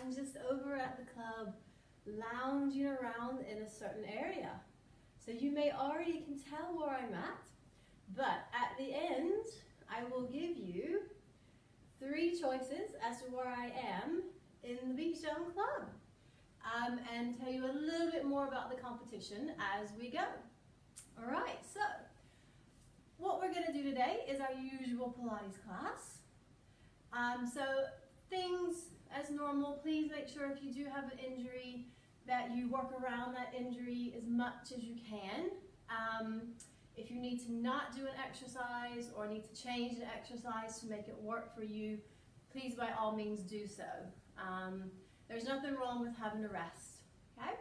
I'm just over at the club lounging around in a certain area. So you may already can tell where I'm at, but at the end, I will give you 3 choices as to where I am in the Beechdown Club, and tell you a little bit more about the competition as we go. All right, so what we're going to do today is our usual Pilates class. So things as normal, please make sure if you do have an injury that you work around that injury as much as you can. If you need to not do an exercise or need to change an exercise to make it work for you, please by all means do so. There's nothing wrong with having a rest, okay?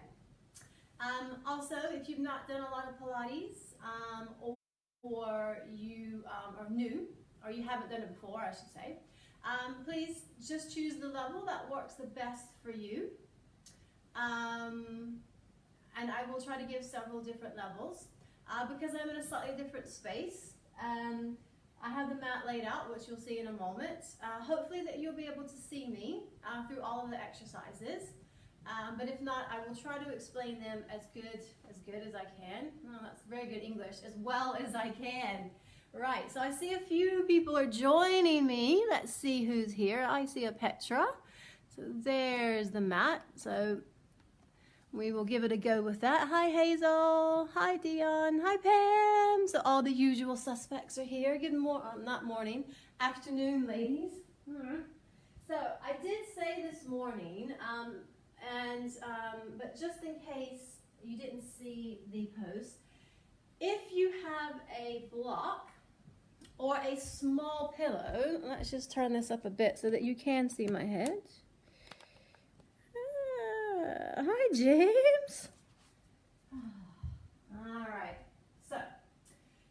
Also, if you've not done a lot of Pilates, or you are new, or you haven't done it before, I should say, please just choose the level that works the best for you. And I will try to give several different levels. Because I'm in a slightly different space, I have the mat laid out, which you'll see in a moment. Hopefully that you'll be able to see me through all of the exercises. But if not, I will try to explain them as good as I can. Oh, that's very good English, as well as I can. Right, so I see a few people are joining me. Let's see who's here. I see a Petra. So there's the mat. So we will give it a go with that. Hi Hazel, hi Dion, hi Pam. So all the usual suspects are here. Good morning, afternoon, ladies. So I did say this morning, but just in case you didn't see the post, if you have a block or a small pillow, let's just turn this up a bit so that you can see my head. Hi, James. All right. So,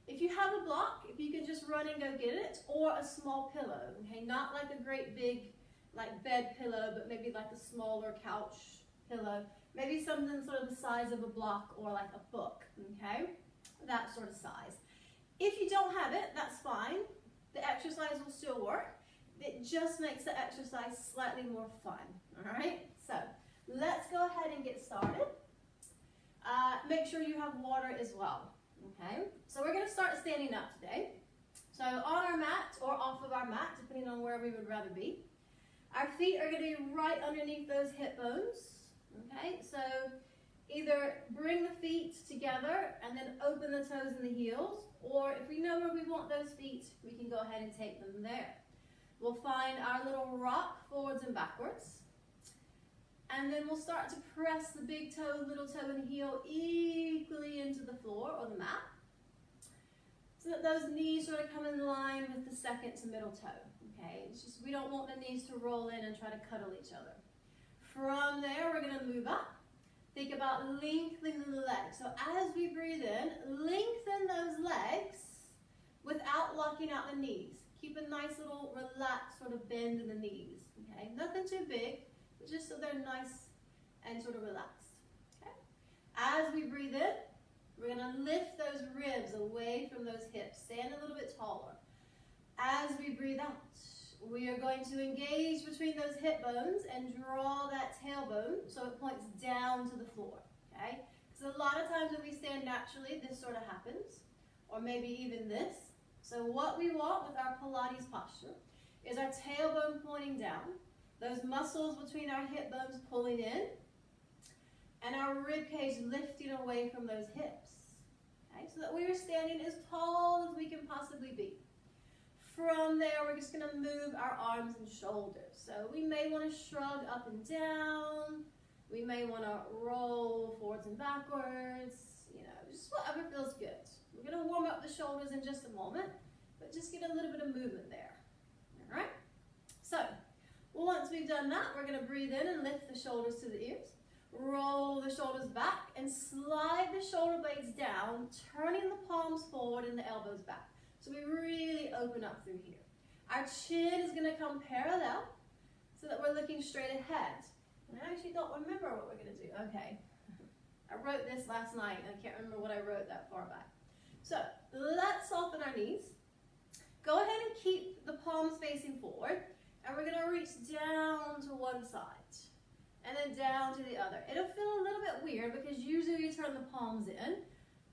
if you have a block, if you can just run and go get it, or a small pillow, okay? Not like a great big, like bed pillow, but maybe like a smaller couch pillow. Maybe something sort of the size of a block or like a book, okay? That sort of size. If you don't have it, that's fine. The exercise will still work. It just makes the exercise slightly more fun, all right? So, let's go ahead and get started. Make sure you have water as well, okay? So we're going to start standing up today. So on our mat or off of our mat, depending on where we would rather be. Our feet are going to be right underneath those hip bones, okay? So either bring the feet together and then open the toes and the heels, or if we know where we want those feet, we can go ahead and take them there. We'll find our little rock forwards and backwards. And then we'll start to press the big toe, little toe, and heel equally into the floor or the mat, so that those knees sort of come in line with the second to middle toe, okay? It's just we don't want the knees to roll in and try to cuddle each other. From there, we're going to move up. Think about lengthening the legs. So as we breathe in, lengthen those legs without locking out the knees. Keep a nice little relaxed sort of bend in the knees, okay? Nothing too big. Just so they're nice and sort of relaxed, okay? As we breathe in, we're gonna lift those ribs away from those hips. Stand a little bit taller. As we breathe out, we are going to engage between those hip bones and draw that tailbone so it points down to the floor, okay? Because a lot of times when we stand naturally, this sort of happens, or maybe even this. So what we want with our Pilates posture is our tailbone pointing down, those muscles between our hip bones pulling in, and our rib cage lifting away from those hips, okay? So that we are standing as tall as we can possibly be. From there, we're just going to move our arms and shoulders. So we may want to shrug up and down. We may want to roll forwards and backwards, just whatever feels good. We're going to warm up the shoulders in just a moment, but just get a little bit of movement there, all right? So, once we've done that, we're going to breathe in and lift the shoulders to the ears. Roll the shoulders back and slide the shoulder blades down, turning the palms forward and the elbows back. So we really open up through here. Our chin is going to come parallel so that we're looking straight ahead. And I actually don't remember what we're going to do. Okay. I wrote this last night and I can't remember what I wrote that far back. So let's soften our knees. Go ahead and keep the palms facing forward. And we're going to reach down to one side. and then down to the other. It'll feel a little bit weird because usually we turn the palms in,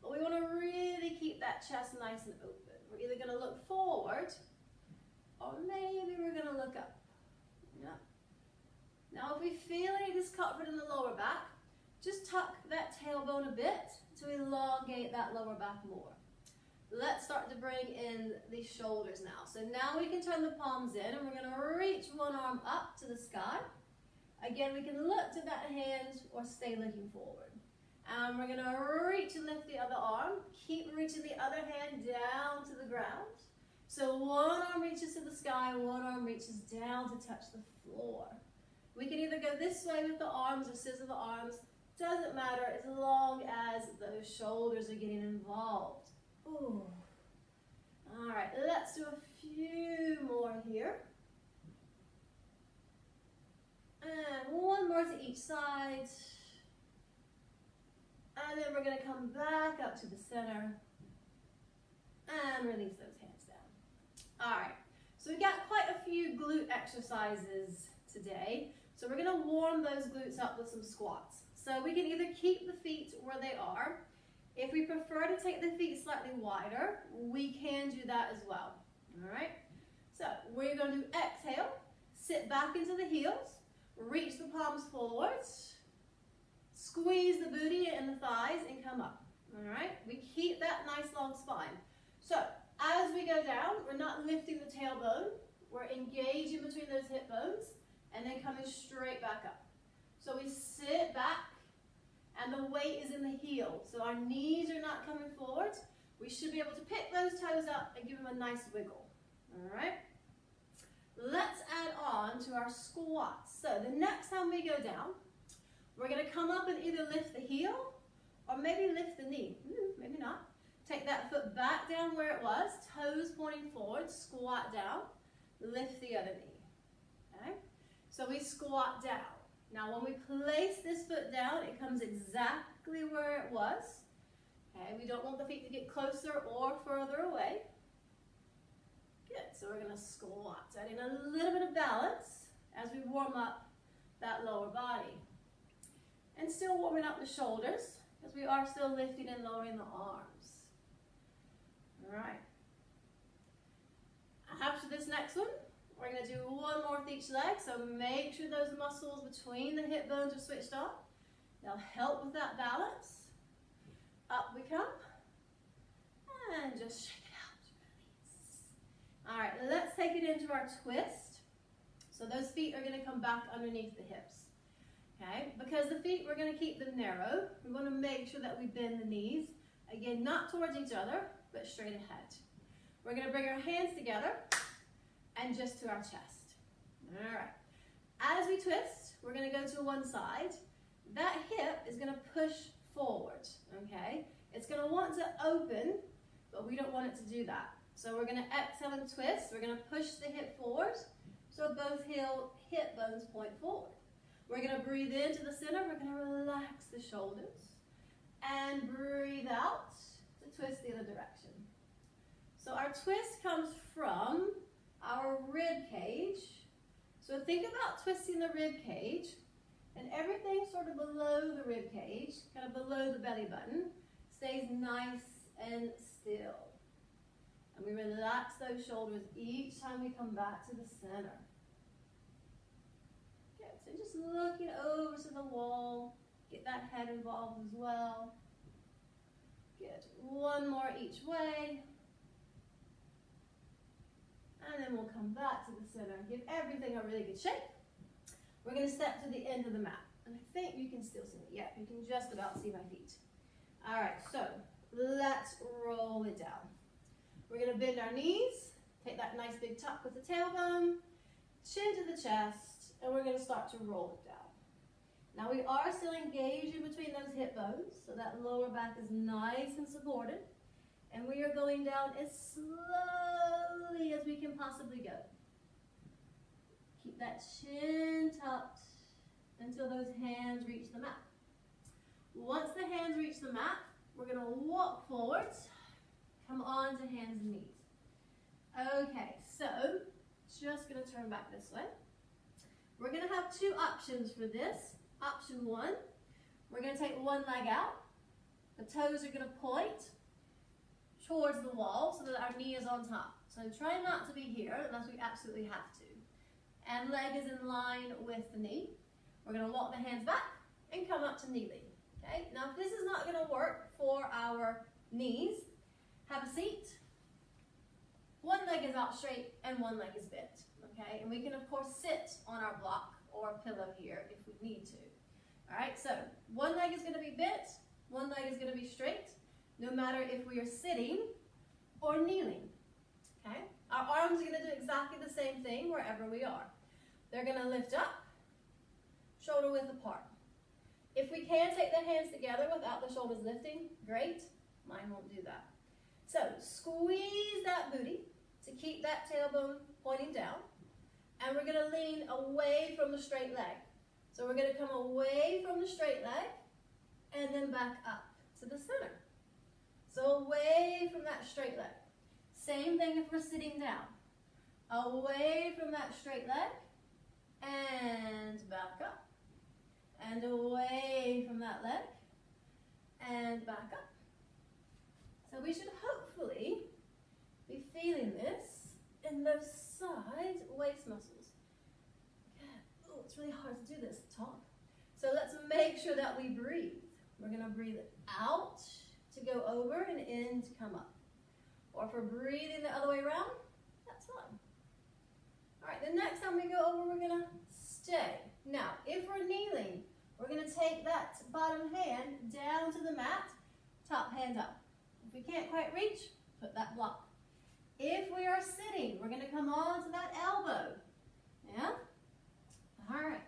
but we want to really keep that chest nice and open. We're either going to look forward or maybe we're going to look up. Yeah. Now if we feel any discomfort in the lower back, just tuck that tailbone a bit to elongate that lower back more. Let's start to bring in the shoulders now. So now we can turn the palms in and we're going to reach one arm up to the sky. Again, we can look to that hand or stay looking forward. And we're going to reach and lift the other arm. Keep reaching the other hand down to the ground. So one arm reaches to the sky, one arm reaches down to touch the floor. We can either go this way with the arms or scissor the arms. Doesn't matter as long as those shoulders are getting involved. Ooh. All right, let's do a few more here. And one more to each side. And then we're going to come back up to the center and release those hands down. All right, so we got quite a few glute exercises today. So we're going to warm those glutes up with some squats. So we can either keep the feet where they are. If we prefer to take the feet slightly wider, we can do that as well. All right, so we're going to exhale, sit back into the heels, reach the palms forward, squeeze the booty and the thighs and come up. All right, we keep that nice long spine. So as we go down, we're not lifting the tailbone, we're engaging between those hip bones and then coming straight back up. So we sit back and the weight is in the heel. So our knees are not coming forward. We should be able to pick those toes up and give them a nice wiggle. All right. Let's add on to our squats. So the next time we go down, we're going to come up and either lift the heel or maybe lift the knee. Maybe not. Take that foot back down where it was, toes pointing forward, squat down, lift the other knee. Okay? So we squat down. Now when we place this foot down, it comes exactly where it was. Okay, we don't want the feet to get closer or further away. Good, so we're going to squat, adding a little bit of balance as we warm up that lower body. And still warming up the shoulders, as we are still lifting and lowering the arms. All right. After this next one, we're going to do one more with each leg, so make sure those muscles between the hip bones are switched on. They'll help with that balance. Up we come, and just shake it out, release. All right, let's take it into our twist. So those feet are going to come back underneath the hips. Okay, because the feet, we're going to keep them narrow. We want to make sure that we bend the knees. Again, not towards each other, but straight ahead. We're going to bring our hands together and just to our chest. All right. As we twist, we're going to go to one side. That hip is going to push forward, okay? It's going to want to open, but we don't want it to do that. So we're going to exhale and twist. We're going to push the hip forward, so both hip bones point forward. We're going to breathe into the center. We're going to relax the shoulders and breathe out to twist the other direction. So our twist comes from our rib cage. So think about twisting the rib cage and everything sort of below the rib cage, kind of below the belly button, stays nice and still. And we relax those shoulders each time we come back to the center. Good, so just looking over to the wall, get that head involved as well. Good, one more each way. And then we'll come back to the center and give everything a really good shake. We're going to step to the end of the mat. And I think you can still see me. Yeah, you can just about see my feet. All right, so let's roll it down. We're going to bend our knees, take that nice big tuck with the tailbone, chin to the chest, and we're going to start to roll it down. Now we are still engaged in between those hip bones, so that lower back is nice and supported. And we are going down as slowly as we can possibly go. Keep that chin tucked until those hands reach the mat. Once the hands reach the mat, we're going to walk forward, come on to hands and knees. Okay, so just going to turn back this way. We're going to have two options for this. Option one, we're going to take one leg out. The toes are going to point towards the wall so that our knee is on top. So try not to be here unless we absolutely have to. And leg is in line with the knee. We're going to walk the hands back and come up to kneeling. Okay? Now if this is not going to work for our knees, have a seat. One leg is out straight and one leg is bent. Okay? And we can of course sit on our block or pillow here if we need to. Alright, so one leg is going to be bent, one leg is going to be straight, no matter if we are sitting or kneeling. Okay? Our arms are going to do exactly the same thing wherever we are. They're going to lift up, shoulder width apart. If we can take the hands together without the shoulders lifting, great. Mine won't do that. So squeeze that booty to keep that tailbone pointing down. And we're going to lean away from the straight leg. So we're going to come away from the straight leg and then back up to the center. So away from that straight leg. Same thing if we're sitting down. Away from that straight leg and back up. And away from that leg and back up. So we should hopefully be feeling this in those side waist muscles. Yeah. Oh, it's really hard to do this at the top. So let's make sure that we breathe. We're going to breathe it out to go over and in to come up. Or if we're breathing the other way around, that's fine. All right, the next time we go over, we're going to stay. Now, if we're kneeling, we're going to take that bottom hand down to the mat, top hand up. If we can't quite reach, put that block. If we are sitting, we're going to come on to that elbow. Yeah? All right.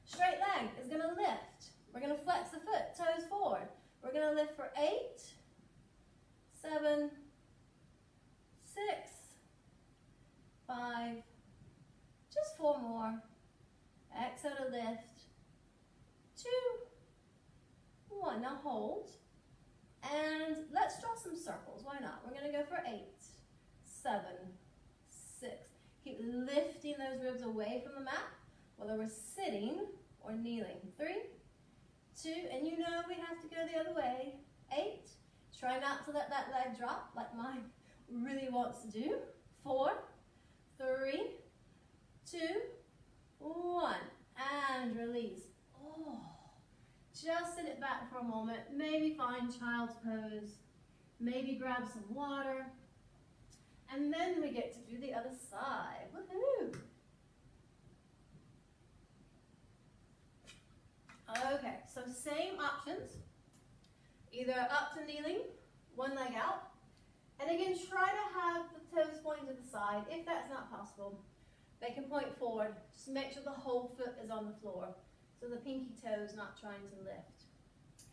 Straight leg is going to lift. We're going to flex the foot, toes forward. We're going to lift for 8, 7, 6, 5, just 4 more. Exhale to lift. 2, 1. Now hold. And let's draw some circles. Why not? We're going to go for 8, 7, 6. Keep lifting those ribs away from the mat, whether we're sitting or kneeling. 3, 2, and you know we have to go the other way. 8. Try not to let that leg drop like mine really wants to do. 4, 3, 2, 1. And release. Oh. Just sit it back for a moment. Maybe find child's pose. Maybe grab some water. And then we get to do the other side. Woohoo! Okay, so same options. Either up to kneeling, one leg out. And again, try to have the toes pointing to the side. If that's not possible, they can point forward. Just make sure the whole foot is on the floor. So the pinky toe is not trying to lift.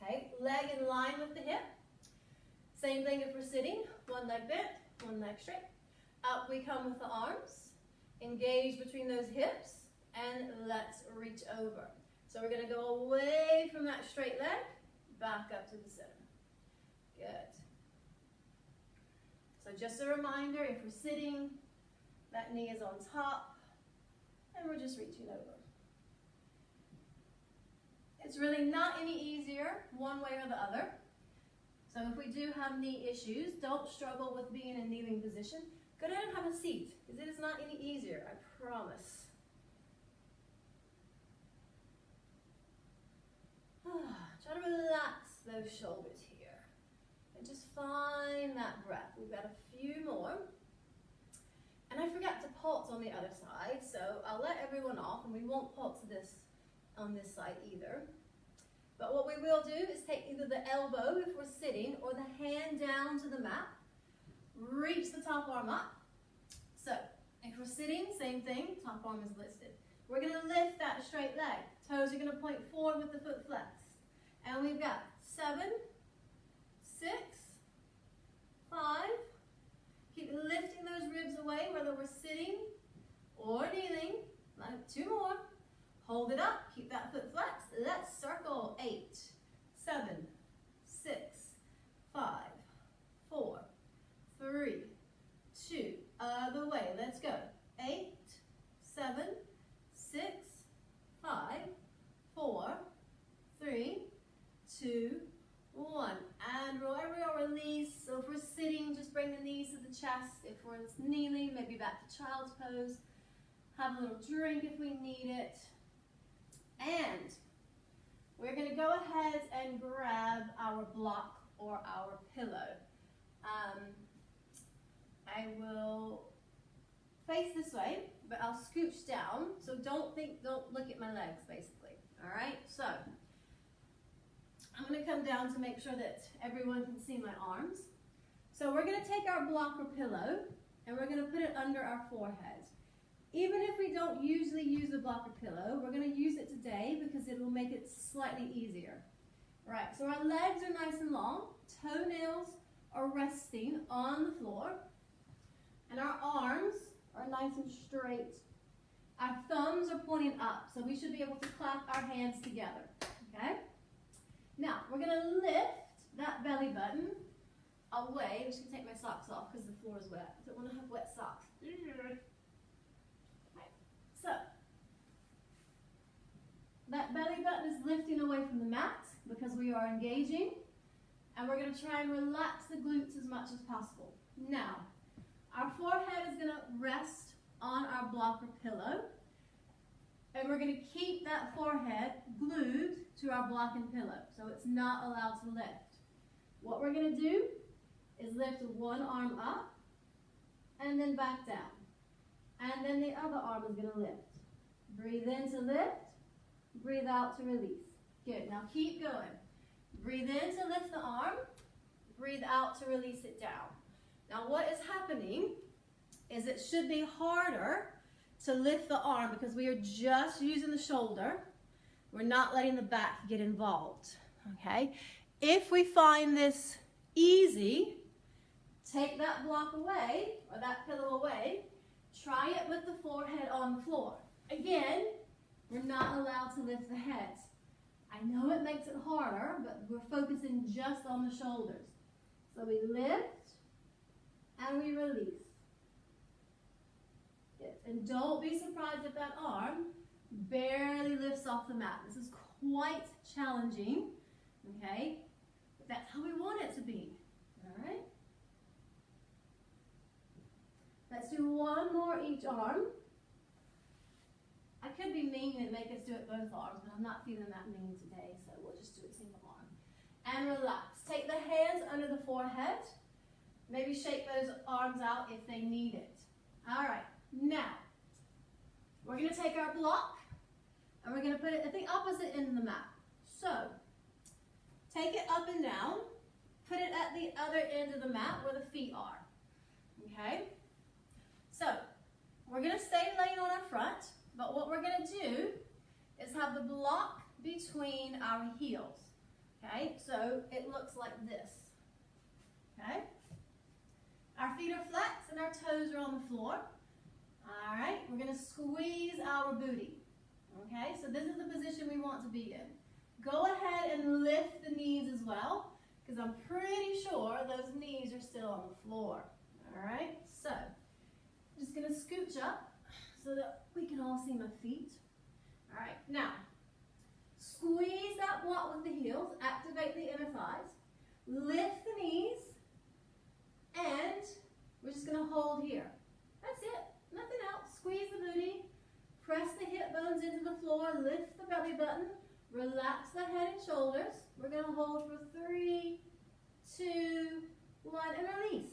Okay, leg in line with the hip. Same thing if we're sitting, one leg bent, one leg straight. Up we come with the arms. Engage between those hips and let's reach over. So we're going to go away from that straight leg, back up to the center. Good. So just a reminder, if we're sitting, that knee is on top, and we're just reaching over. It's really not any easier one way or the other. So if we do have knee issues, don't struggle with being in kneeling position. Go down and have a seat, because it is not any easier, I promise. Try to relax those shoulders here. And just find that breath. We've got a few more. And I forgot to pulse on the other side, so I'll let everyone off, and we won't pulse this on this side either. But what we will do is take either the elbow if we're sitting or the hand down to the mat. Reach the top arm up. So if we're sitting, same thing, top arm is lifted. We're going to lift that straight leg. Toes are going to point forward with the foot flexed. And we've got 7, 6, 5. Keep lifting those ribs away, whether we're sitting or kneeling. 2 more. Hold it up. Keep that foot flexed. Let's circle. 8, 7, 6, 5, 4, 3, 2. Other way. Let's go. 8, 7, 6, 5, 4, chest if we're kneeling, maybe back to child's pose. Have a little drink if we need it. And we're going to go ahead and grab our block or our pillow. I will face this way, but I'll scooch down. So don't look at my legs, basically. All right, so I'm going to come down to make sure that everyone can see my arms. So we're going to take our block or pillow and we're going to put it under our forehead. Even if we don't usually use a block or pillow, we're going to use it today because it will make it slightly easier. All right, so our legs are nice and long, toenails are resting on the floor, and our arms are nice and straight. Our thumbs are pointing up, so we should be able to clap our hands together, okay? Now, we're going to lift that belly button away. I'm just going to take my socks off because the floor is wet. I don't want to have wet socks. Right. So, that belly button is lifting away from the mat because we are engaging. And we're going to try and relax the glutes as much as possible. Now, our forehead is going to rest on our block or pillow. And we're going to keep that forehead glued to our block and pillow. So it's not allowed to lift. What we're going to do is lift one arm up and then back down. And then the other arm is going to lift. Breathe in to lift. Breathe out to release. Good. Now keep going. Breathe in to lift the arm. Breathe out to release it down. Now what is happening is it should be harder to lift the arm because we are just using the shoulder. We're not letting the back get involved. Okay? If we find this easy, take that block away or that pillow away. Try it with the forehead on the floor. Again, we're not allowed to lift the head. I know it makes it harder, but we're focusing just on the shoulders. So we lift and we release. Good. And don't be surprised if that arm barely lifts off the mat. This is quite challenging, okay? But that's how we want it to be, all right? Let's do one more each arm. I could be mean and make us do it both arms, but I'm not feeling that mean today, so we'll just do it single arm. And relax. Take the hands under the forehead. Maybe shake those arms out if they need it. All right, now, we're going to take our block, and we're going to put it at the opposite end of the mat. So, take it up and down. Put it at the other end of the mat where the feet are. Okay? So, we're going to stay laying on our front. But what we're going to do is have the block between our heels, okay? So it looks like this, okay? Our feet are flexed and our toes are on the floor. All right, we're going to squeeze our booty, okay? So this is the position we want to be in. Go ahead and lift the knees as well, because I'm pretty sure those knees are still on the floor, all right? So I'm just going to scooch up so that we can all see my feet. All right, now, squeeze that block with the heels, activate the inner thighs, lift the knees, and we're just gonna hold here. That's it, nothing else. Squeeze the booty, press the hip bones into the floor, lift the belly button, relax the head and shoulders. We're gonna hold for 3, 2, 1, and release.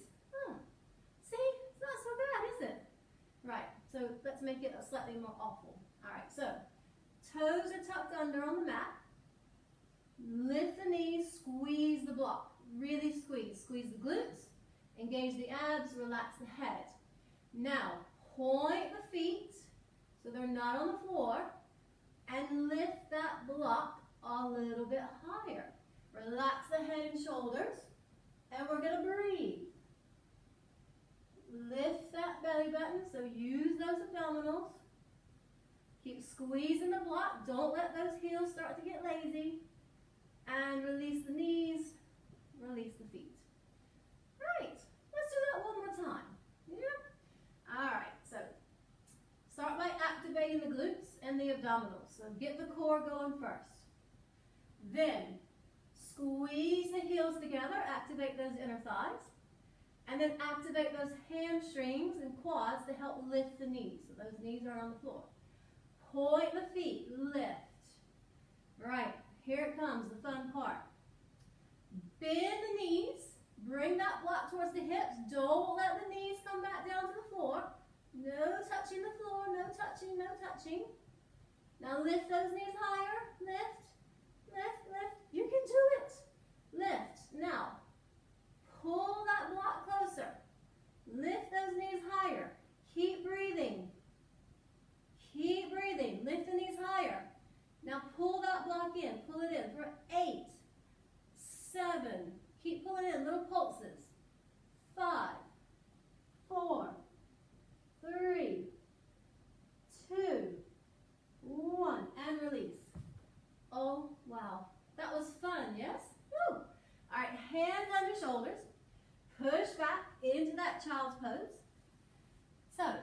See, it's not so bad, is it? Right. So let's make it slightly more awful. All right, so toes are tucked under on the mat. Lift the knees, squeeze the block. Really squeeze. Squeeze the glutes, engage the abs, relax the head. Now, point the feet so they're not on the floor and lift that block a little bit higher. Relax the head and shoulders, and we're going to breathe. Lift that belly button, so use those abdominals. Keep squeezing the block. Don't let those heels start to get lazy. And release the knees, release the feet. Right, let's do that one more time. Yeah? All right, so start by activating the glutes and the abdominals. So get the core going first. Then squeeze the heels together, activate those inner thighs. And then activate those hamstrings and quads to help lift the knees. So those knees are on the floor. Point the feet, lift. Right, here it comes, the fun part. Bend the knees, bring that block towards the hips. Don't let the knees come back down to the floor. No touching the floor, no touching, no touching. Now lift those knees higher, lift, lift, lift. You can do it. Lift. Now, pull that block closer. Lift those knees higher. Keep breathing. Keep breathing. Lift the knees higher. Now pull that block in. Pull it in for 8, 7. Keep pulling in, little pulses. 5, 4, 3, 2, 1. And release. Oh, wow. That was fun, yes? Woo. All right, hands on your shoulders. Push back into that child's pose. So,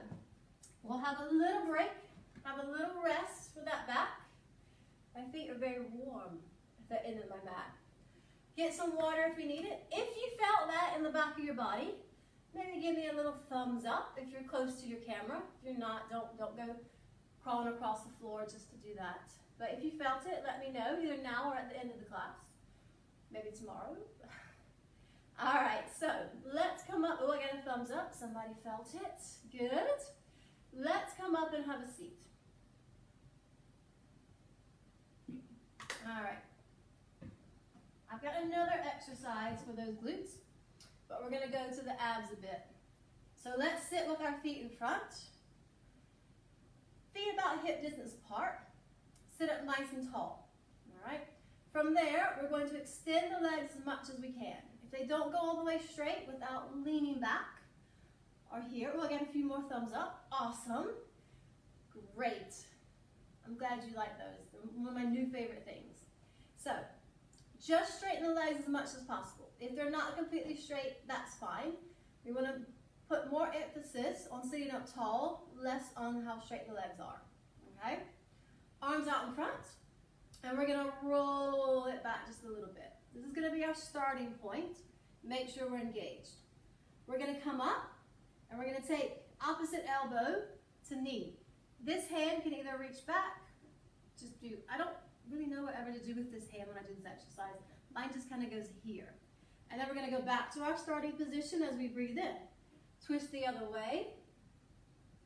we'll have a little break, have a little rest for that back. My feet are very warm at the end of my mat. Get some water if you need it. If you felt that in the back of your body, maybe give me a little thumbs up if you're close to your camera. If you're not, don't go crawling across the floor just to do that. But if you felt it, let me know, either now or at the end of the class. Maybe tomorrow. All right, so let's come up. Oh, I got a thumbs up. Somebody felt it. Good. Let's come up and have a seat. All right. I've got another exercise for those glutes, but we're going to go to the abs a bit. So let's sit with our feet in front. Feet about hip distance apart. Sit up nice and tall. All right. From there, we're going to extend the legs as much as we can. If they don't go all the way straight without leaning back, or here, we'll get a few more thumbs up. Awesome. Great. I'm glad you like those. They're one of my new favorite things. So, just straighten the legs as much as possible. If they're not completely straight, that's fine. We want to put more emphasis on sitting up tall, less on how straight the legs are. Okay? Arms out in front. And we're going to roll it back just a little bit. This is going to be our starting point. Make sure we're engaged. We're going to come up, and we're going to take opposite elbow to knee. This hand can either reach back, I don't really know whatever to do with this hand when I do this exercise. Mine just kind of goes here. And then we're going to go back to our starting position as we breathe in. Twist the other way,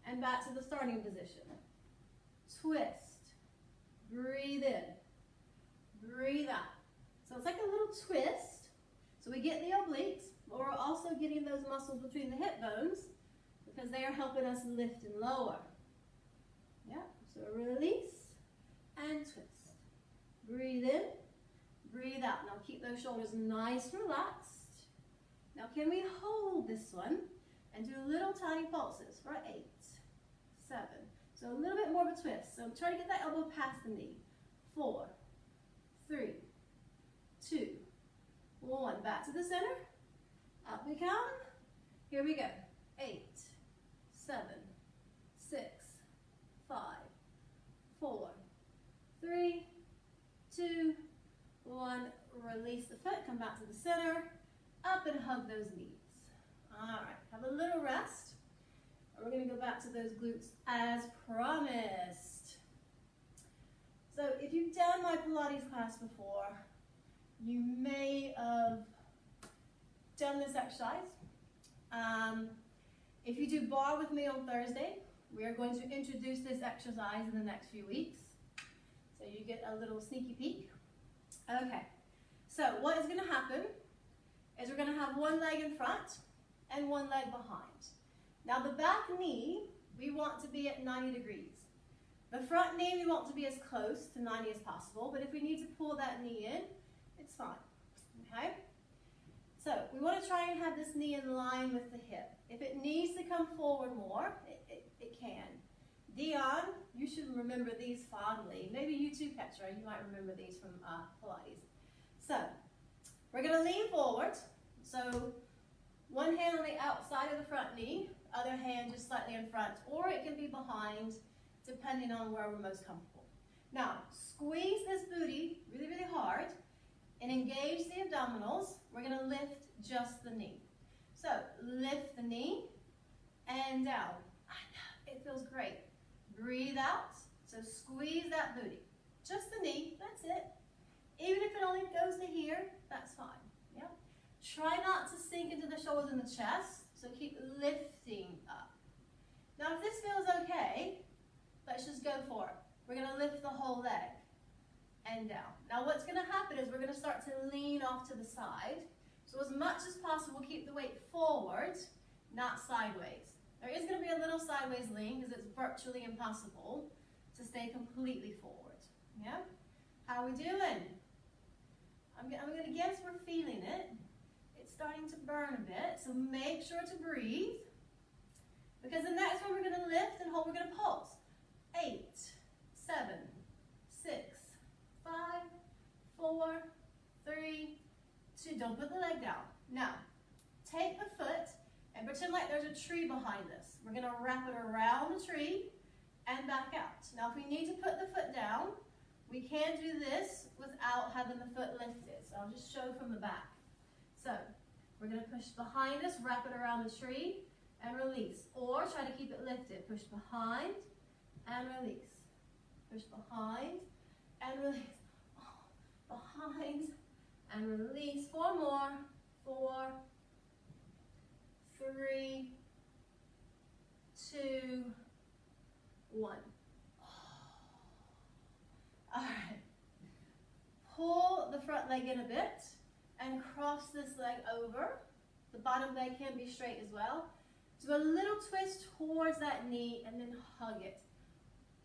and back to the starting position. Twist. Breathe in. Breathe out. So it's like a little twist. So we get the obliques, but we're also getting those muscles between the hip bones because they are helping us lift and lower. Yeah, so release and twist. Breathe in, breathe out. Now keep those shoulders nice and relaxed. Now can we hold this one and do little tiny pulses for 8, 7. So a little bit more of a twist. So try to get that elbow past the knee. 4, 3, 2, 1. Back to the center. Up we come. Here we go. 8, 7, 6, 5, 4, 3, 2, 1. Release the foot. Come back to the center. Up and hug those knees. All right. Have a little rest. We're going to go back to those glutes as promised. So if you've done my Pilates class before, you may have done this exercise. If you do bar with me on Thursday, we are going to introduce this exercise in the next few weeks. So you get a little sneaky peek. Okay, so what is going to happen is we're going to have one leg in front and one leg behind. Now the back knee, we want to be at 90 degrees. The front knee, we want to be as close to 90 as possible, but if we need to pull that knee in, it's fine, okay? So we want to try and have this knee in line with the hip. If it needs to come forward more, it can. Dion, you should remember these fondly. Maybe you too, Petra, you might remember these from Pilates. So we're going to lean forward. So one hand on the outside of the front knee, other hand just slightly in front, or it can be behind, depending on where we're most comfortable. Now, squeeze this booty really, really hard and engage the abdominals. We're going to lift just the knee. So lift the knee and down. I know, it feels great. Breathe out. So squeeze that booty. Just the knee, that's it. Even if it only goes to here, that's fine. Yeah. Try not to sink into the shoulders and the chest. So keep lifting up. Now if this feels okay, let's just go for it. We're going to lift the whole leg and down. Now what's going to happen is we're going to start to lean off to the side. So as much as possible, keep the weight forward, not sideways. There is going to be a little sideways lean because it's virtually impossible to stay completely forward. Yeah? How are we doing? I'm going to guess we're feeling it. It's starting to burn a bit, so make sure to breathe. Because the next one we're going to lift and hold, we're going to pulse. 8, 7, 6, 5, 4, 3, 2. Don't put the leg down. Now, take the foot and pretend like there's a tree behind us. We're going to wrap it around the tree and back out. Now, if we need to put the foot down, we can do this without having the foot lifted. So I'll just show from the back. So we're going to push behind us, wrap it around the tree, and release. Or try to keep it lifted. Push behind and release. Push behind and release. Oh, behind and release. 4 more. 4, 3, 2, 1. All right. Pull the front leg in a bit and cross this leg over. The bottom leg can be straight as well. Do a little twist towards that knee and then hug it.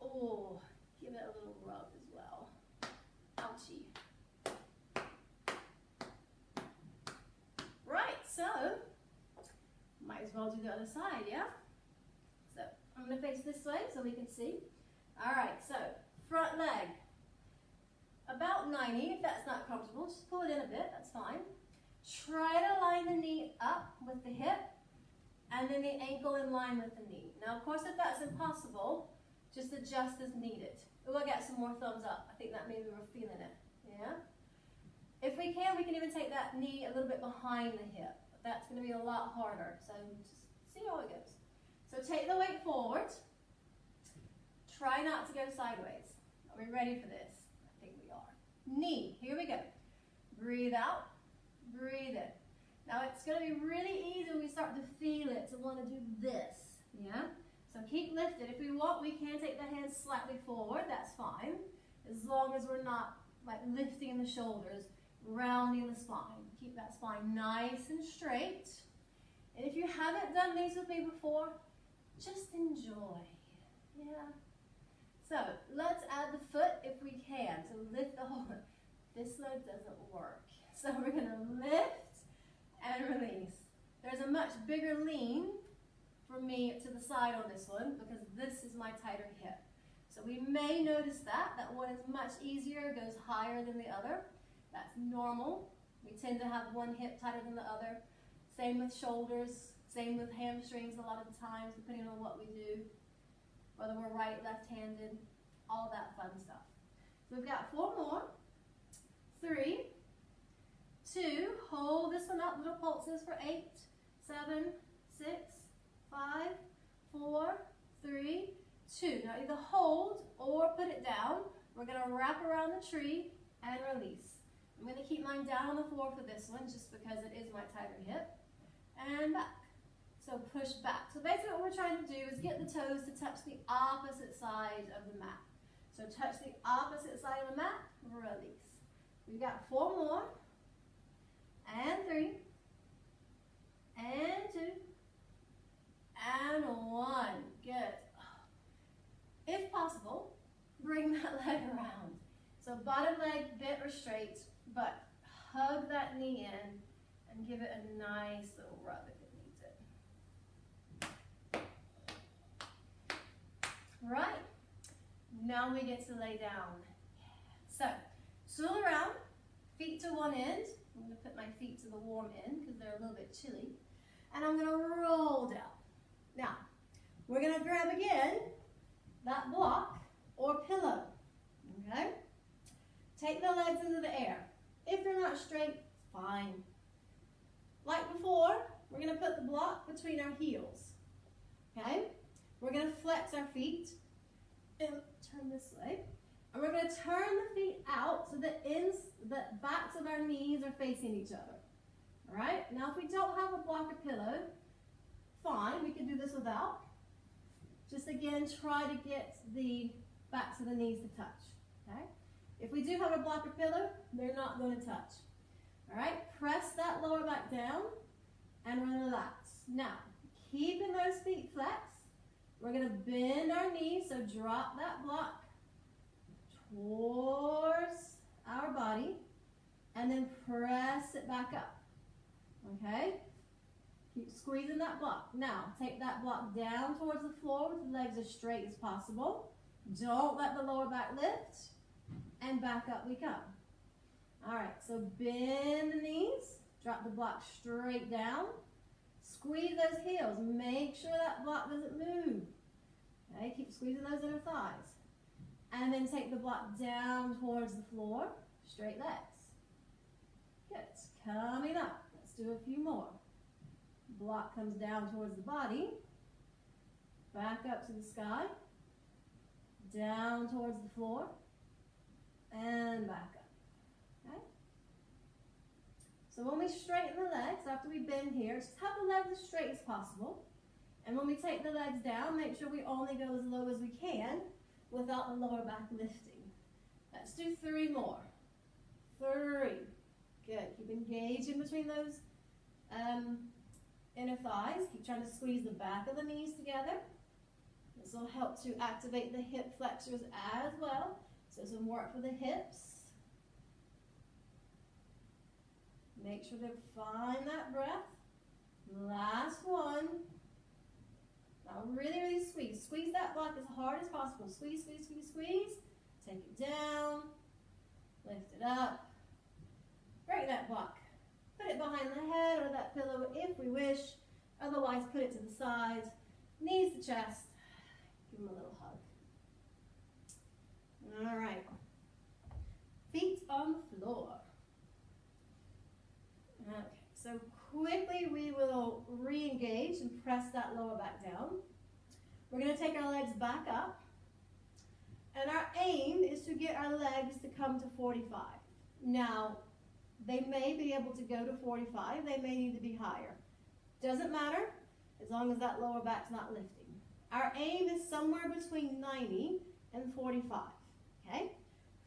Oh, give it a little rub as well. Ouchie. Right, so might as well do the other side, yeah? So I'm going to face this way so we can see. All right, so front leg. About 90, if that's not comfortable, just pull it in a bit, that's fine. Try to line the knee up with the hip and then the ankle in line with the knee. Now, of course, if that's impossible, just adjust as needed. Oh, I got some more thumbs up. I think that maybe we're feeling it, yeah? If we can even take that knee a little bit behind the hip. But that's going to be a lot harder, so just see how it goes. So take the weight forward. Try not to go sideways. Are we ready for this? I think we are. Knee, here we go. Breathe out, breathe in. Now it's going to be really easy when we start to feel it to want to do this, yeah? So keep lifted. If we want, we can take the hands slightly forward, that's fine. As long as we're not like lifting the shoulders, rounding the spine. Keep that spine nice and straight. And if you haven't done these with me before, just enjoy, yeah? So let's add the foot if we can. So lift the whole, this leg doesn't work. So we're going to lift and release. There's a much bigger lean for me to the side on this one because this is my tighter hip. So we may notice that one is much easier, goes higher than the other. That's normal. We tend to have one hip tighter than the other. Same with shoulders, same with hamstrings a lot of the times, depending on what we do. Whether we're right, left-handed, all that fun stuff. So we've got 4 more. 3, 2, hold this one up, little pulses for 8, 7, 6, 5, 4, 3, 2. Now either hold or put it down. We're going to wrap around the tree and release. I'm going to keep mine down on the floor for this one just because it is my tighter hip. And back. So push back. So basically what we're trying to do is get the toes to touch the opposite side of the mat. So touch the opposite side of the mat, release. We've got 4 more. And 3. And 2. And 1. Good. If possible, bring that leg around. So bottom leg bent or straight, but hug that knee in and give it a nice little rub if it needs it. Right, now we get to lay down. So, swivel around, feet to one end. I'm going to put my feet to the warm end because they're a little bit chilly. And I'm going to roll down. Now, we're going to grab again that block or pillow, okay? Take the legs into the air. If they're not straight, fine. Like before, we're going to put the block between our heels. Okay? We're going to flex our feet and turn this way. And we're going to turn the feet out so the backs of our knees are facing each other. All right? Now, if we don't have a block or pillow, fine, we can do this without. Just again, try to get the backs of the knees to touch. Okay? If we do have a block or pillow, they're not going to touch. All right? Press that lower back down and relax. Now, keeping those feet flexed, we're going to bend our knees, so drop that block towards our body and then press it back up. Okay? Keep squeezing that block. Now, take that block down towards the floor with the legs as straight as possible. Don't let the lower back lift, and back up we come. All right, so bend the knees, drop the block straight down, squeeze those heels, make sure that block doesn't move. Okay, keep squeezing those inner thighs. And then take the block down towards the floor, straight legs. Good, coming up. Let's do a few more. Block comes down towards the body, back up to the sky, down towards the floor, and back up. Okay? So when we straighten the legs, after we bend here, just have the legs as straight as possible. And when we take the legs down, make sure we only go as low as we can without the lower back lifting. Let's do 3 more. 3. Good. Keep engaging between those inner thighs. Keep trying to squeeze the back of the knees together. This will help to activate the hip flexors as well. So some work for the hips. Make sure to find that breath. Last one. Now really, really squeeze. Squeeze that block as hard as possible. Squeeze, squeeze, squeeze, squeeze. Take it down. Lift it up. Break that block. Put it behind the head or that pillow if we wish. Otherwise, put it to the side. Knees to chest. Give them a little hug. All right. Feet on the floor. Okay, so quickly we will re-engage and press that lower back down. We're going to take our legs back up. And our aim is to get our legs to come to 45. Now, they may be able to go to 45. They may need to be higher. Doesn't matter as long as that lower back's not lifting. Our aim is somewhere between 90 and 45. Okay?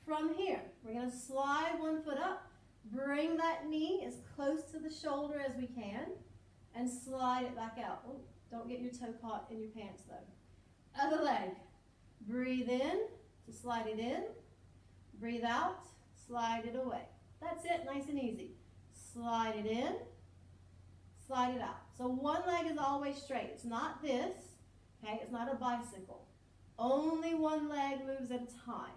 From here, we're going to slide one foot up, bring that knee as close to the shoulder as we can, and slide it back out. Oh, don't get your toe caught in your pants though. Other leg. Breathe in to slide it in. Breathe out, slide it away. That's it, nice and easy. Slide it in, slide it out. So one leg is always straight. It's not this, okay? It's not a bicycle. Only one leg moves at a time.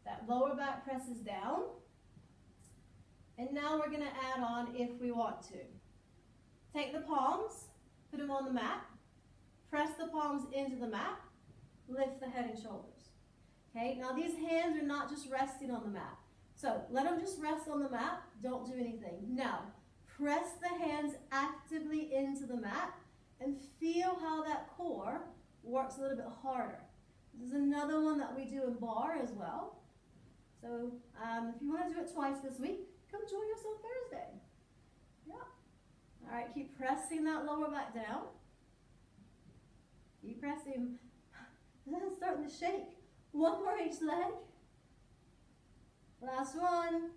That lower back presses down. And now we're going to add on if we want to. Take the palms, put them on the mat. Press the palms into the mat. Lift the head and shoulders. Okay, now these hands are not just resting on the mat. So let them just rest on the mat. Don't do anything. Now, press the hands actively into the mat and feel how that core works a little bit harder. This is another one that we do in bar as well. So if you want to do it twice this week, come join us on Thursday. Yeah. All right, keep pressing that lower back down. Keep pressing. It's starting to shake. One more each leg. Last one.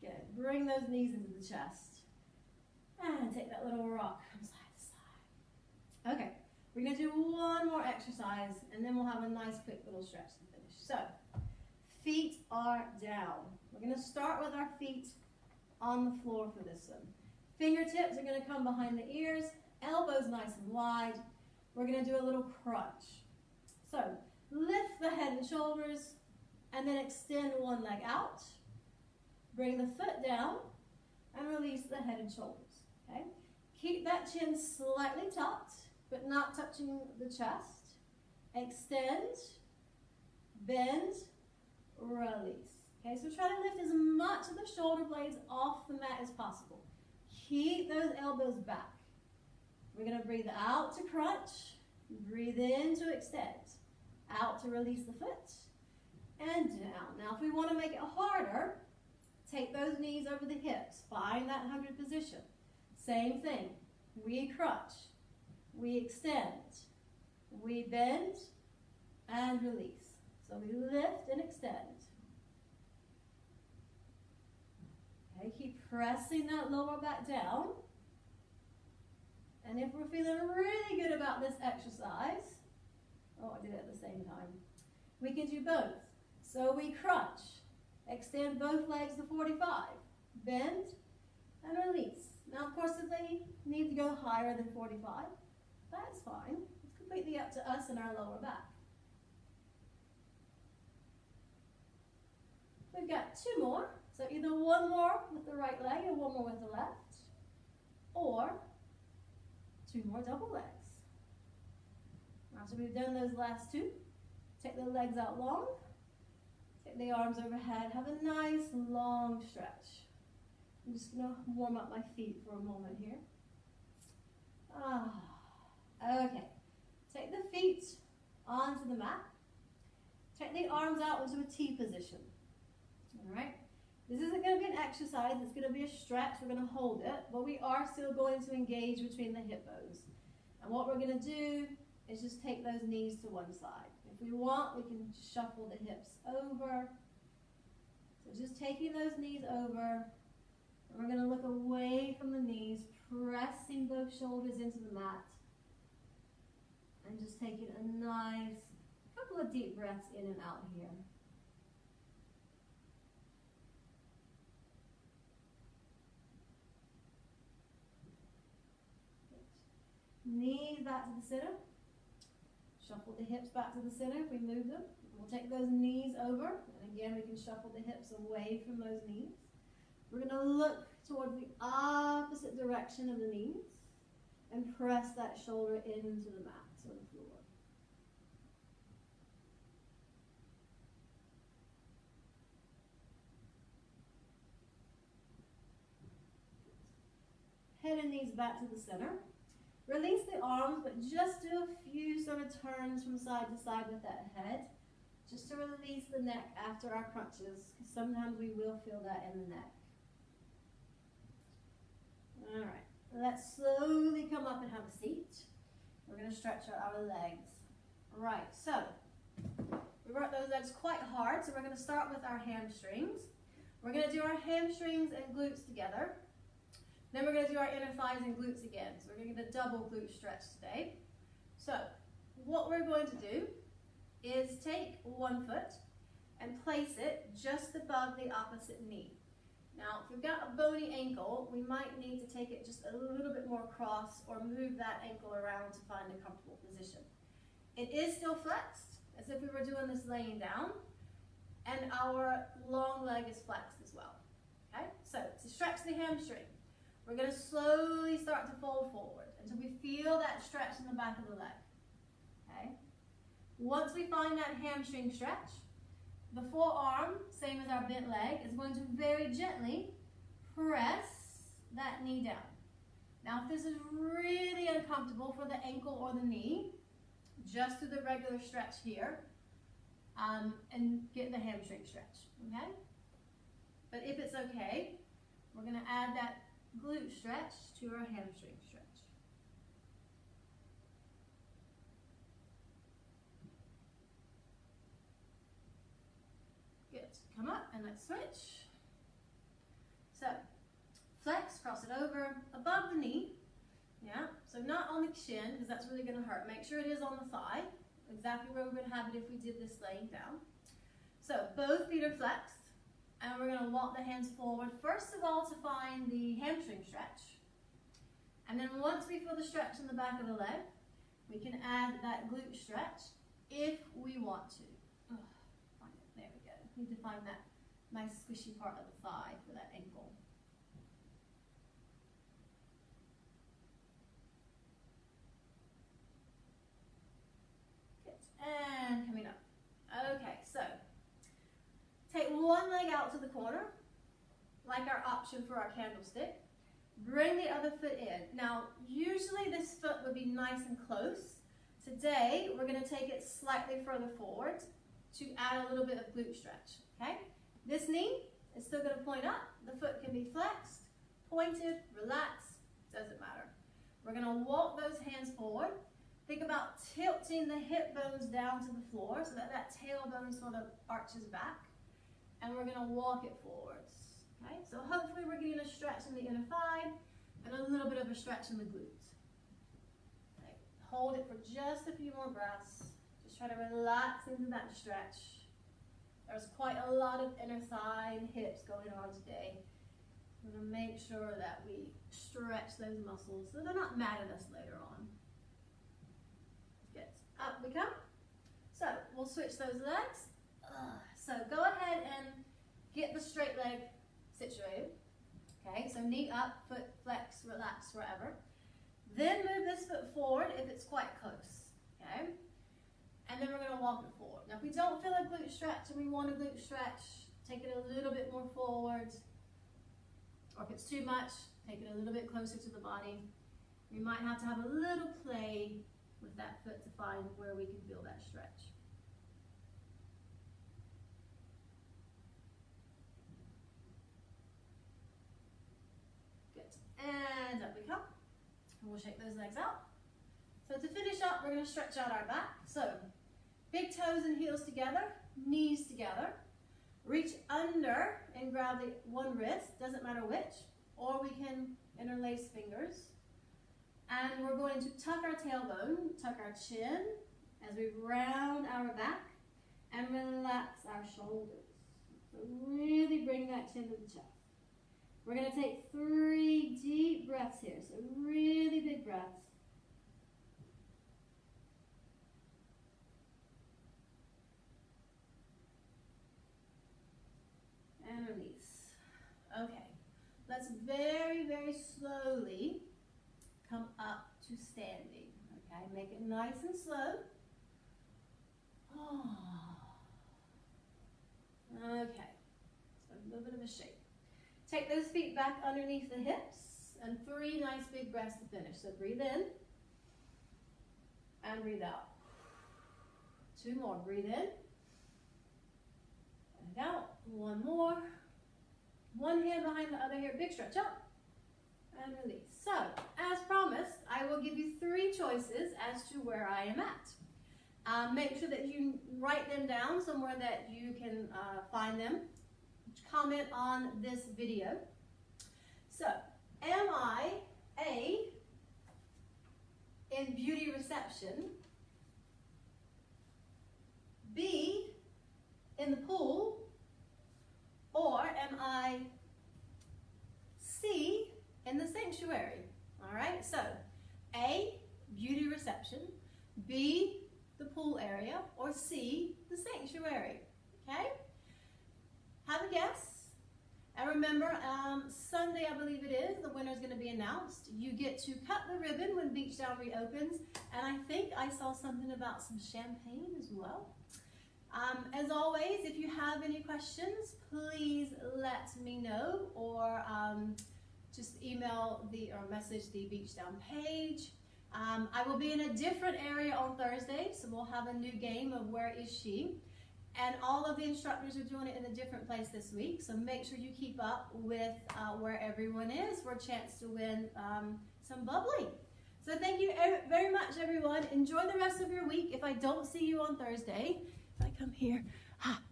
Good. Bring those knees into the chest. And take that little rock from side to side. Okay. We're going to do one more exercise, and then we'll have a nice quick little stretch to finish. So, feet are down. We're going to start with our feet on the floor for this one. Fingertips are going to come behind the ears, elbows nice and wide. We're going to do a little crunch. So, lift the head and shoulders, and then extend one leg out. Bring the foot down, and release the head and shoulders. Okay? Keep that chin slightly tucked, but not touching the chest. Extend, bend, release. Okay, so try to lift as much of the shoulder blades off the mat as possible. keep those elbows back. We're going to breathe out to crunch, breathe in to extend, out to release the foot, and down. Now if we want to make it harder, take those knees over the hips, find that 100 position. Same thing, we crunch, we extend, we bend, and release. So we lift and extend. Okay, keep pressing that lower back down. And if we're feeling really good about this exercise, oh, I did it at the same time, we can do both. So we crunch, extend both legs to 45, bend, and release. Now, of course, if they need to go higher than 45, that's fine. It's completely up to us and our lower back. We've got two more. So either one more with the right leg and one more with the left, or two more double legs. After we've done those last two, take the legs out long, take the arms overhead, have a nice long stretch. I'm just going to warm up my feet for a moment here. Okay. Take the feet onto the mat. Take the arms out into a T position. All right. This isn't going to be an exercise. It's going to be a stretch. We're going to hold it, but we are still going to engage between the hip bones. And what we're going to do is just take those knees to one side. If we want, we can shuffle the hips over. So just taking those knees over. We're going to look away from the knees, pressing both shoulders into the mat. And just taking a nice couple of deep breaths in and out here. Knees back to the center. Shuffle the hips back to the center if we move them. We'll take those knees over. And again, we can shuffle the hips away from those knees. We're going to look towards the opposite direction of the knees and press that shoulder into the mat, so the floor. Head and knees back to the center. Release the arms, but just do a few sort of turns from side to side with that head, just to release the neck after our crunches, because sometimes we will feel that in the neck. All right, let's slowly come up and have a seat. We're going to stretch out our legs. All right, so we worked those legs quite hard, so we're going to start with our hamstrings. We're going to do our hamstrings and glutes together. Then we're going to do our inner thighs and glutes again. So we're going to get a double glute stretch today. So what we're going to do is take one foot and place it just above the opposite knee. Now, if we've got a bony ankle, we might need to take it just a little bit more across or move that ankle around to find a comfortable position. It is still flexed, as if we were doing this laying down, and our long leg is flexed as well. Okay, so to stretch the hamstring, we're going to slowly start to fold forward until we feel that stretch in the back of the leg. Okay, once we find that hamstring stretch, the forearm, same as our bent leg, is going to very gently press that knee down. Now, if this is really uncomfortable for the ankle or the knee, just do the regular stretch here and get the hamstring stretch, okay? But if it's okay, we're going to add that glute stretch to our hamstring stretch. Good. Come up and let's switch. So, flex, cross it over, above the knee. Yeah, so not on the shin, because that's really going to hurt. Make sure it is on the thigh, exactly where we would have it if we did this laying down. So, both feet are flexed, and we're going to walk the hands forward, first of all, to find the hamstring stretch. And then once we feel the stretch in the back of the leg, we can add that glute stretch if we want to. Find it. There we go. Need to find that nice squishy part of the thigh for that ankle. Good. And coming up. Okay, so take one leg out to the corner, like our option for our candlestick. Bring the other foot in. Now, usually this foot would be nice and close. Today, we're going to take it slightly further forward to add a little bit of glute stretch, okay? This knee is still going to point up. The foot can be flexed, pointed, relaxed, doesn't matter. We're going to walk those hands forward. Think about tilting the hip bones down to the floor so that that tailbone sort of arches back. And we're going to walk it forwards. Okay? So hopefully we're getting a stretch in the inner thigh and a little bit of a stretch in the glutes. Okay. Hold it for just a few more breaths. Just try to relax into that stretch. There's quite a lot of inner thigh and hips going on today. We're going to make sure that we stretch those muscles so they're not mad at us later on. Good. Up we come. So we'll switch those legs. So go ahead and get the straight leg situated. Okay, so knee up, foot flex, relax wherever. Then move this foot forward if it's quite close. Okay, and then we're going to walk it forward. Now if we don't feel a glute stretch and we want a glute stretch, take it a little bit more forward. Or if it's too much, take it a little bit closer to the body. We might have to have a little play with that foot to find where we can feel that stretch. And up we come. And we'll shake those legs out. So to finish up, we're going to stretch out our back. So big toes and heels together, knees together. Reach under and grab the one wrist, doesn't matter which, or we can interlace fingers. And we're going to tuck our tailbone, tuck our chin as we round our back and relax our shoulders. So really bring that chin to the chest. We're going to take 3 deep breaths here, so really big breaths. And release. Okay, let's very, very slowly come up to standing. Okay, make it nice and slow. Oh. Okay, so a little bit of a shake. Take those feet back underneath the hips and 3 nice big breaths to finish. So breathe in and breathe out. 2 more. Breathe in and out. 1 more. 1 hand behind the other here. Big stretch up and release. So, as promised, I will give you 3 choices as to where I am at. Make sure that you write them down somewhere that you can find them. Comment on this video. So, am I A, in beauty reception, B, in the pool, or am I C, in the sanctuary? All right, so A, beauty reception, B, the pool area, or C, the sanctuary. Okay? Have a guess. And remember, Sunday, I believe it is, the winner is going to be announced. You get to cut the ribbon when Beechdown reopens. And I think I saw something about some champagne as well. As always, if you have any questions, please let me know, or just email or message the Beechdown page. I will be in a different area on Thursday, so we'll have a new game of Where Is She? And all of the instructors are doing it in a different place this week, so make sure you keep up with where everyone is for a chance to win some bubbly. So thank you very much, everyone. Enjoy the rest of your week. If I don't see you on Thursday, if I come here,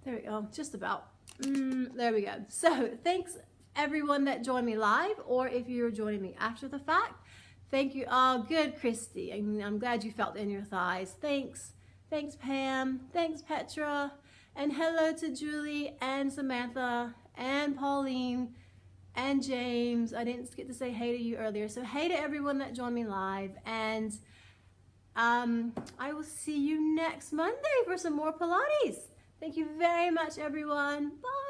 there we go, just about. There we go. So thanks, everyone that joined me live, or if you're joining me after the fact. Thank you. Oh, good, Christy. I'm glad you felt it in your thighs. Thanks. Thanks, Pam. Thanks, Petra. And hello to Julie and Samantha and Pauline and James. I didn't get to say hey to you earlier. So hey to everyone that joined me live. And I will see you next Monday for some more Pilates. Thank you very much, everyone. Bye.